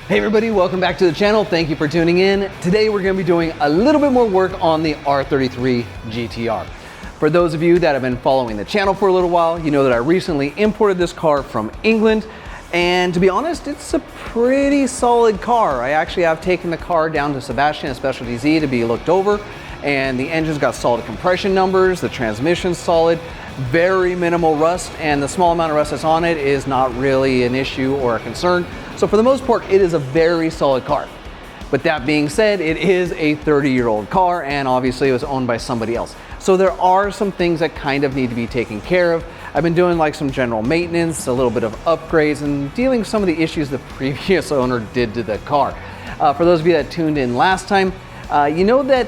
Hey everybody, welcome back to the channel. Thank you for tuning in. Today we're going to be doing a little bit more work on the R33 GTR. For those of you that have been following the channel for a little while, you know that I recently imported this car from England, and to be honest, it's a pretty solid car. I actually have taken the car down to Sebastian at Specialty Z to be looked over, and the engine's got solid compression numbers, the transmission's solid, very minimal rust, and the small amount of rust that's on it is not really an issue or a concern. So for the most part, it is a very solid car. But that being said, it is a 30-year-old car, and obviously it was owned by somebody else. So there are some things that kind of need to be taken care of. I've been doing like some general maintenance, a little bit of upgrades, and dealing with some of the issues the previous owner did to the car. For those of you that tuned in last time, you know that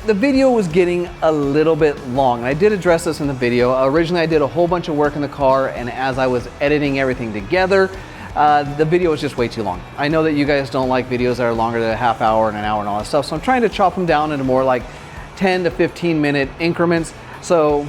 the video was getting a little bit long. I did address this in the video. Originally, I did a whole bunch of work in the car, and as I was editing everything together, the video was just way too long. I know that you guys don't like videos that are longer than a half hour and an hour and all that stuff, so I'm trying to chop them down into more like 10 to 15 minute increments. So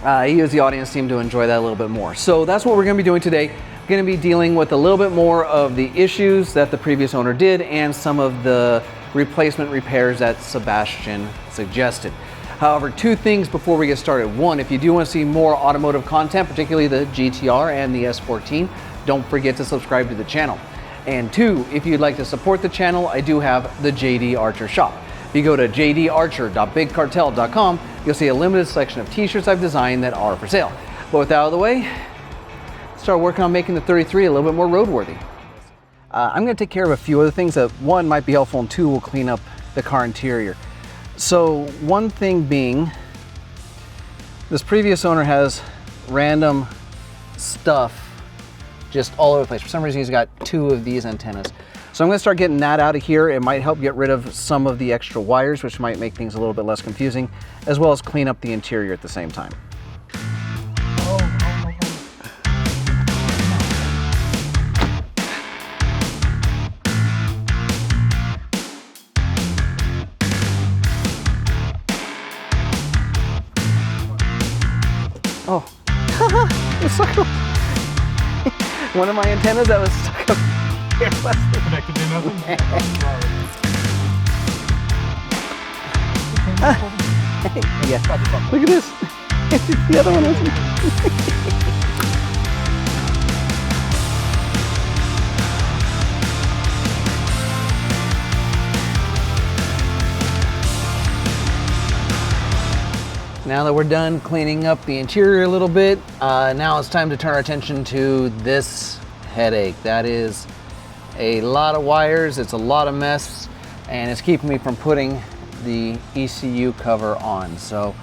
you as the audience seem to enjoy that a little bit more. So that's what we're gonna be doing today. We're gonna be dealing with a little bit more of the issues that the previous owner did and some of the replacement repairs that Sebastian suggested. However, two things before we get started. One, if you do want to see more automotive content, particularly the GTR and the S14, don't forget to subscribe to the channel. And two, if you'd like to support the channel, I do have the JD Archer shop. If you go to jdarcher.bigcartel.com, you'll see a limited selection of t-shirts I've designed that are for sale. But with that out of the way, let's start working on making the 33 a little bit more roadworthy. I'm going to take care of a few other things that one might be helpful and two will clean up the car interior. So one thing being, this previous owner has random stuff just all over the place. For some reason he's got two of these antennas. So I'm going to start getting that out of here. It might help get rid of some of the extra wires, which might make things a little bit less confusing, as well as clean up the interior at the same time. Oh, it's stuck up. One of my antennas that was stuck up here. Connected to nothing? Yeah, look at this. The other one isn't. Now that we're done cleaning up the interior a little bit, now it's time to turn our attention to this headache. That is a lot of wires, it's a lot of mess, and it's keeping me from putting the ECU cover on. So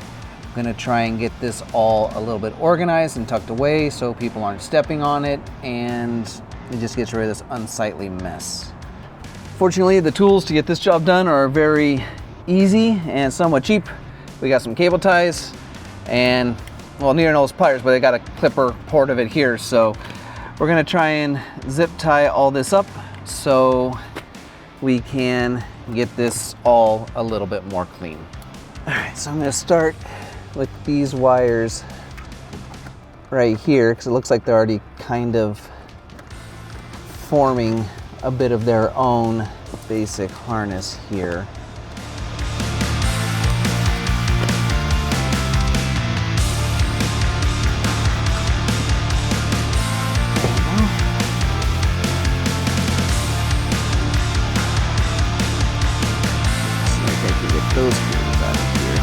I'm gonna try and get this all a little bit organized and tucked away so people aren't stepping on it, and it just gets rid of this unsightly mess. Fortunately, the tools to get this job done are very easy and somewhat cheap. We got some cable ties and, well, near nose pliers, but I got a clipper port of it here. So we're gonna try and zip tie all this up so we can get this all a little bit more clean. All right, so I'm gonna start with these wires right here because it looks like they're already kind of forming a bit of their own basic harness here. Those cables out of here.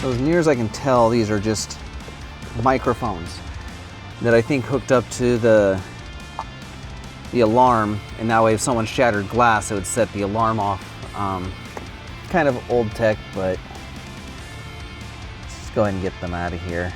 So as near as I can tell, these are just microphones that I think hooked up to the alarm, and that way if someone shattered glass, it would set the alarm off. Kind of old tech, but let's just go ahead and get them out of here.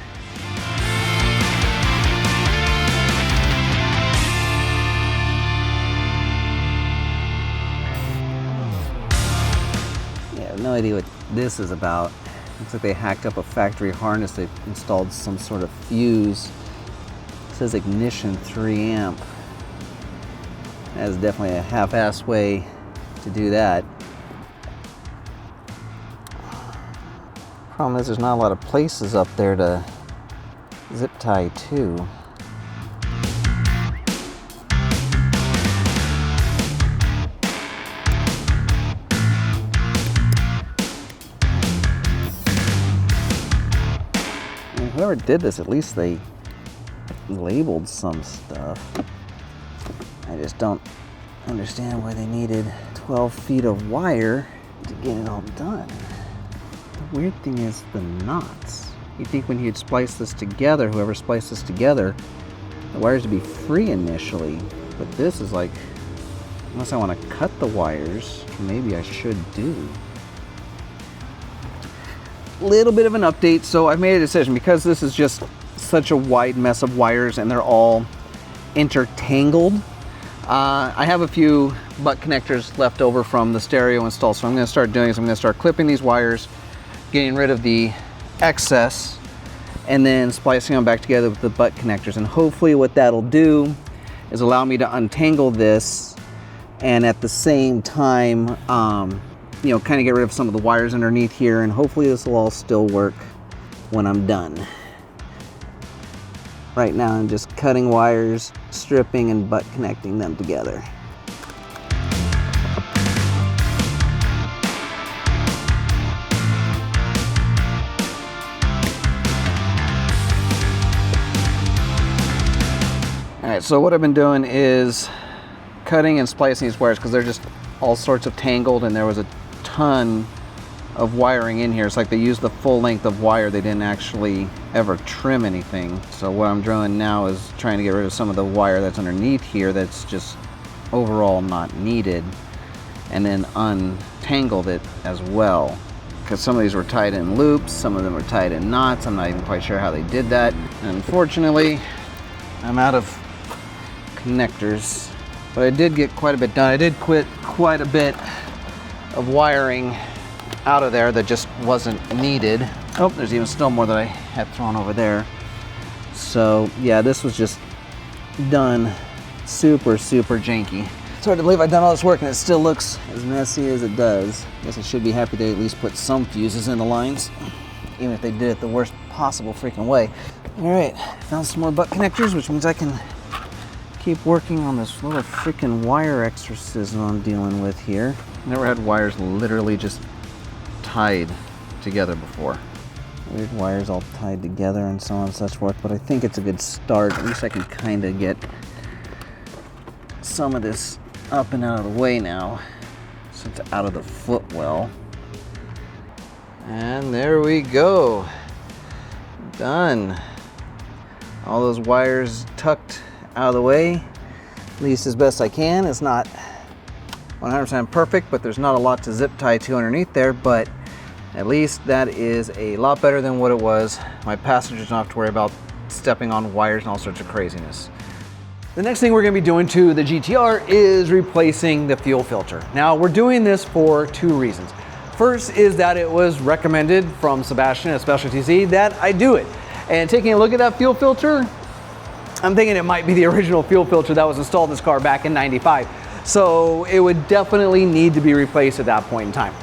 No idea what this is about. Looks like they hacked up a factory harness. They installed some sort of fuse. It says ignition 3 amp. That is definitely a half-ass way to do that. Problem is there's not a lot of places up there to zip tie too. And whoever did this, at least they labeled some stuff. I just don't understand why they needed 12 feet of wire to get it all done. The weird thing is the knots. You'd think when you'd splice this together, whoever spliced this together, the wires would be free initially. But this is like, unless I want to cut the wires, maybe I should do. Little bit of an update. So I've made a decision because this is just such a wide mess of wires and they're all intertangled. I have a few butt connectors left over from the stereo install, so I'm going to start doing is I'm going to start clipping these wires, getting rid of the excess, and then splicing them back together with the butt connectors. And hopefully what that'll do is allow me to untangle this and at the same time, you know, kind of get rid of some of the wires underneath here, and hopefully this will all still work when I'm done. Right now I'm just cutting wires, stripping, and butt connecting them together. Alright, so what I've been doing is cutting and splicing these wires because they're just all sorts of tangled, and there was a ton of wiring in here. It's like they used the full length of wire. They didn't actually ever trim anything. So what I'm doing now is trying to get rid of some of the wire that's underneath here that's just overall not needed, and then untangled it as well. Because some of these were tied in loops, some of them were tied in knots. I'm not even quite sure how they did that. And unfortunately, I'm out of connectors. But I did get quite a bit done. I did quit quite a bit of wiring out of there that just wasn't needed. Oh, there's even still more that I had thrown over there. So yeah, this was just done super janky. It's hard to believe I've done all this work and it still looks as messy as it does. I guess I should be happy they at least put some fuses in the lines, even if they did it the worst possible freaking way. All right, found some more butt connectors, which means I can keep working on this little freaking wire exorcism I'm dealing with here. Never had wires literally just tied together before. Weird wires all tied together and so on and such forth, but I think it's a good start. At least I can kind of get some of this up and out of the way now, so it's out of the footwell. And there we go. Done. All those wires tucked out of the way, at least as best I can. It's not 100% perfect, but there's not a lot to zip tie to underneath there, but at least that is a lot better than what it was. My passengers don't have to worry about stepping on wires and all sorts of craziness. The next thing we're going to be doing to the GTR is replacing the fuel filter. Now, we're doing this for two reasons. First is that it was recommended from Sebastian at Specialty Z that I do it. And taking a look at that fuel filter, I'm thinking it might be the original fuel filter that was installed in this car back in '95. So it would definitely need to be replaced at that point in time.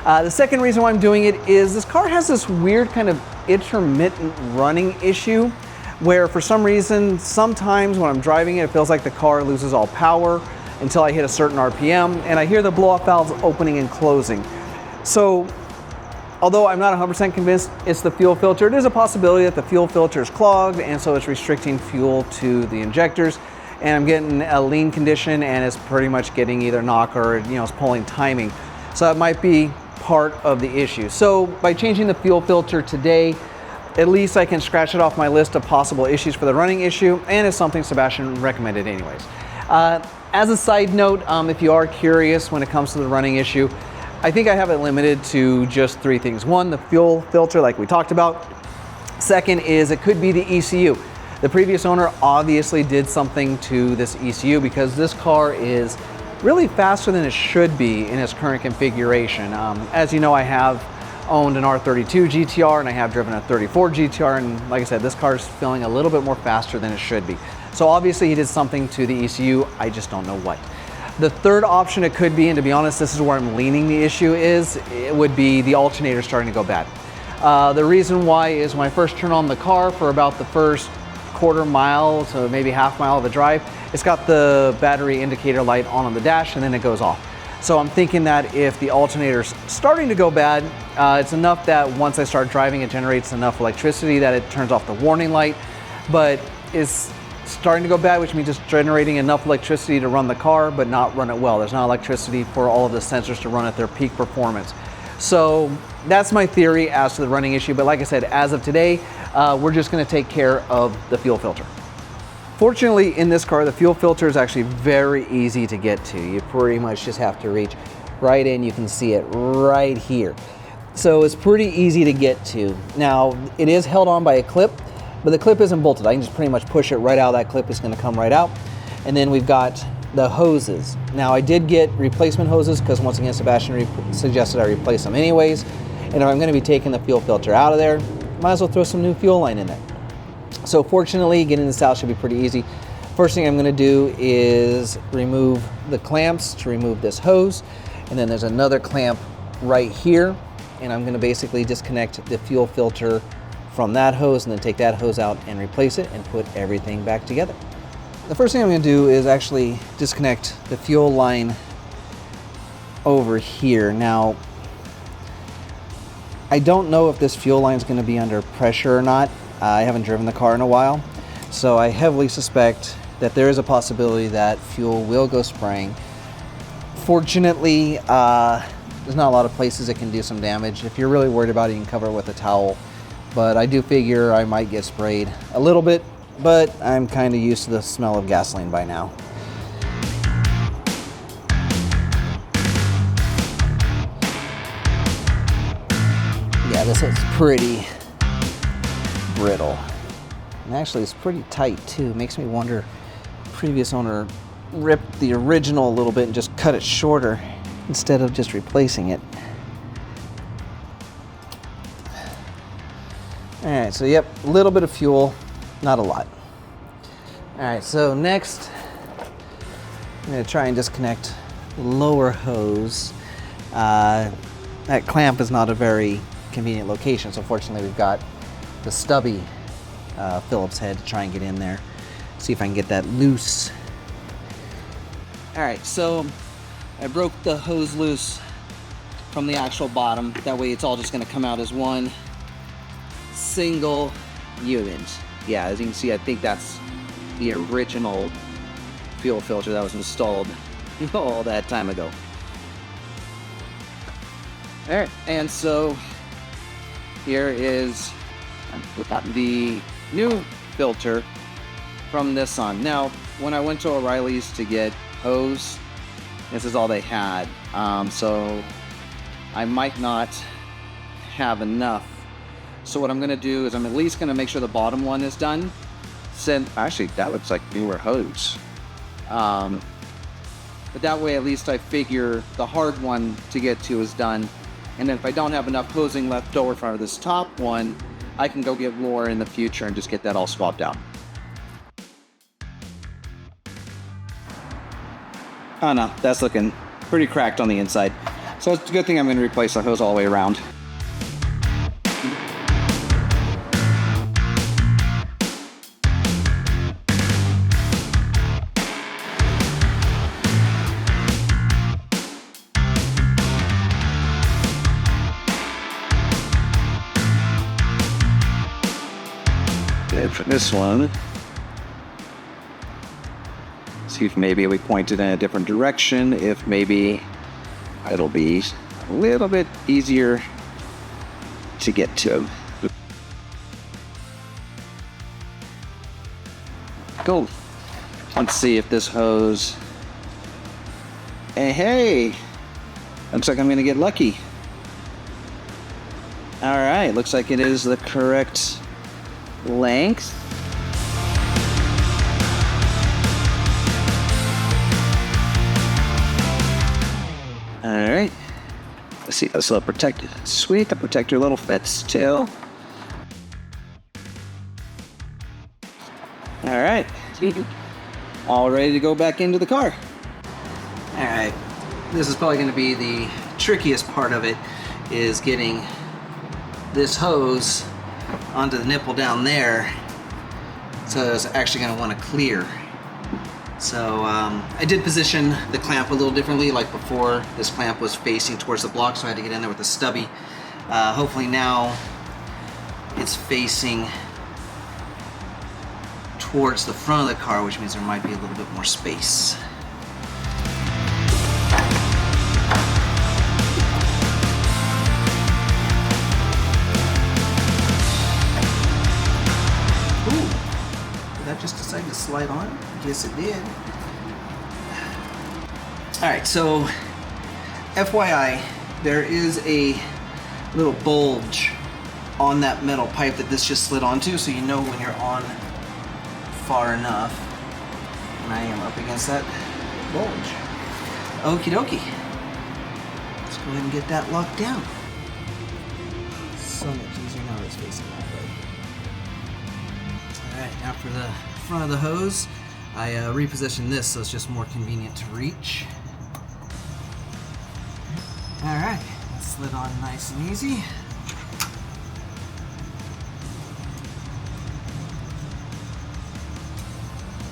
The second reason why I'm doing it is this car has this weird kind of intermittent running issue where for some reason, sometimes when I'm driving it, it feels like the car loses all power until I hit a certain RPM and I hear the blow-off valves opening and closing. So although I'm not 100% convinced it's the fuel filter, it is a possibility that the fuel filter is clogged and so it's restricting fuel to the injectors, and I'm getting a lean condition and it's pretty much getting either knock or it's pulling timing. So that might be part of the issue. So by changing the fuel filter today, at least I can scratch it off my list of possible issues for the running issue, and it's something Sebastian recommended anyways. As a side note, if you are curious when it comes to the running issue, I think I have it limited to just three things. One, the fuel filter like we talked about. Second is it could be the ECU. The previous owner obviously did something to this ECU because this car is really faster than it should be in its current configuration. As you know, I have owned an R32 GTR and I have driven a 34 GTR, and like I said, this car is feeling a little bit more faster than it should be. So obviously he did something to the ECU, I just don't know what. The third option it could be, and to be honest, this is where I'm leaning the issue is, it would be the alternator starting to go bad. The reason why is when I first turn on the car for about the first quarter mile to maybe half mile of a drive, it's got the battery indicator light on the dash and then it goes off. So I'm thinking that if the alternator's starting to go bad, it's enough that once I start driving, it generates enough electricity that it turns off the warning light. But it's starting to go bad, which means it's generating enough electricity to run the car, but not run it well. There's not electricity for all of the sensors to run at their peak performance. So that's my theory as to the running issue. But like I said, as of today, we're just gonna take care of the fuel filter. Fortunately, in this car, the fuel filter is actually very easy to get to. You pretty much just have to reach right in. You can see it right here. So it's pretty easy to get to. Now, it is held on by a clip, but the clip isn't bolted. I can just pretty much push it right out. That clip is gonna come right out. And then we've got the hoses. Now, I did get replacement hoses because once again, Sebastian suggested I replace them anyways. And if I'm gonna be taking the fuel filter out of there, might as well throw some new fuel line in there. So fortunately, getting this out should be pretty easy. First thing I'm gonna do is remove the clamps to remove this hose. And then there's another clamp right here. And I'm gonna basically disconnect the fuel filter from that hose and then take that hose out and replace it and put everything back together. The first thing I'm gonna do is actually disconnect the fuel line over here. Now, I don't know if this fuel line is gonna be under pressure or not. I haven't driven the car in a while, so I heavily suspect that there is a possibility that fuel will go spraying. Fortunately, there's not a lot of places it can do some damage. If you're really worried about it, you can cover it with a towel. But I do figure I might get sprayed a little bit, but I'm kind of used to the smell of gasoline by now. Yeah, this is pretty brittle. And actually it's pretty tight too. Makes me wonder, the previous owner ripped the original a little bit and just cut it shorter instead of just replacing it. All right, so yep, a little bit of fuel, not a lot. All right, so next, I'm gonna try and disconnect the lower hose. That clamp is not a very convenient location, so fortunately we've got the stubby Phillips head to try and get in there. See if I can get that loose. All right, so I broke the hose loose from the actual bottom. That way it's all just gonna come out as one single unit. Yeah, as you can see, I think that's the original fuel filter that was installed all that time ago. All right, and so here is the new filter from Nissan. Now, when I went to O'Reilly's to get hose, this is all they had. So I might not have enough. So what I'm gonna do is I'm at least gonna make sure the bottom one is done. Actually, that looks like newer hose. But that way, at least I figure the hard one to get to is done. And then if I don't have enough hosing left over for this top one, I can go get more in the future and just get that all swapped out. Oh no, that's looking pretty cracked on the inside. So it's a good thing I'm gonna replace the hose all the way around. For this one, see if maybe we point it in a different direction, if maybe it'll be a little bit easier to get to. Cool. Let's see if this hose, hey, looks like I'm gonna get lucky. All right, looks like it is the correct length. All right, let's see, that's a little protected. Sweet, the protector little fits too. All right, all ready to go back into the car. All right, this is probably going to be the trickiest part of it, is getting this hose onto the nipple down there, so it's actually going to want to clear. So I did position the clamp a little differently. Like before, this clamp was facing towards the block, so I had to get in there with a stubby. Hopefully now it's facing towards the front of the car, which means there might be a little bit more space. Ooh, did that just decide to slide on? Yes, it did. Alright, so FYI, there is a little bulge on that metal pipe that this just slid onto, so you know when you're on far enough. And I am up against that bulge. Okie dokie. Let's go ahead and get that locked down. So much easier now that it's facing that way. Alright, now for the front of the hose, I repositioned this so it's just more convenient to reach. Alright, that slid on nice and easy.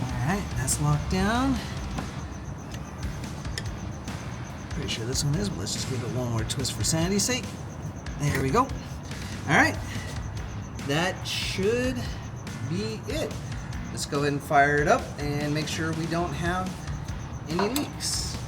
Alright, that's locked down. Pretty sure this one is, but let's just give it one more twist for sanity's sake. There we go. Alright, that should be it. Let's go ahead and fire it up and make sure we don't have any leaks.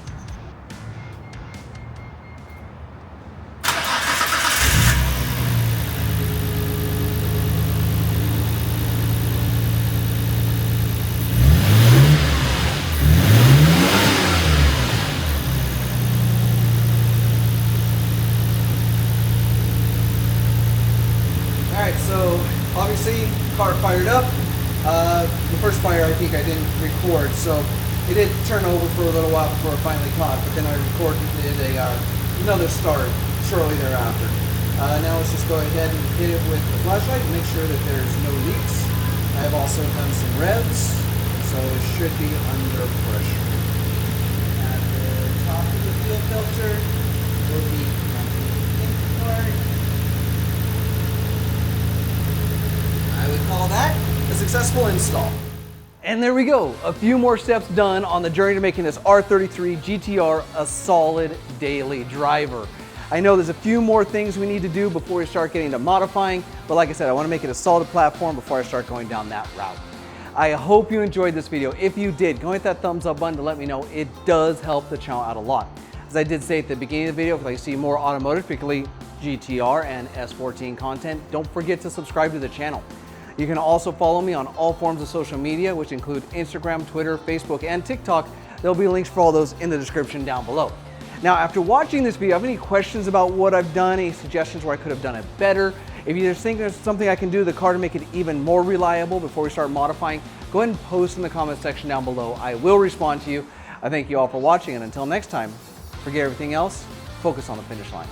Alright, so obviously car fired up. The first fire I think I didn't record, so it did turn over for a little while before it finally caught, but then I recorded another start shortly thereafter. Now let's just go ahead and hit it with the flashlight and make sure that there's no leaks. I have also done some revs, so it should be under pressure. At the top of the fuel filter will be on the in part. I would call that a successful install. And there we go, a few more steps done on the journey to making this R33 GTR a solid daily driver. I know there's a few more things we need to do before we start getting to modifying, but like I said, I want to make it a solid platform before I start going down that route. I hope you enjoyed this video. If you did, go hit that thumbs up button to let me know. It does help the channel out a lot. As I did say at the beginning of the video, if you see more automotive, particularly GTR and S14 content, don't forget to subscribe to the channel. You can also follow me on all forms of social media, which include Instagram, Twitter, Facebook, and TikTok. There'll be links for all those in the description down below. Now, after watching this video, have any questions about what I've done, any suggestions where I could have done it better? If you just think there's something I can do to the car to make it even more reliable before we start modifying, go ahead and post in the comment section down below. I will respond to you. I thank you all for watching, and until next time, forget everything else, focus on the finish line.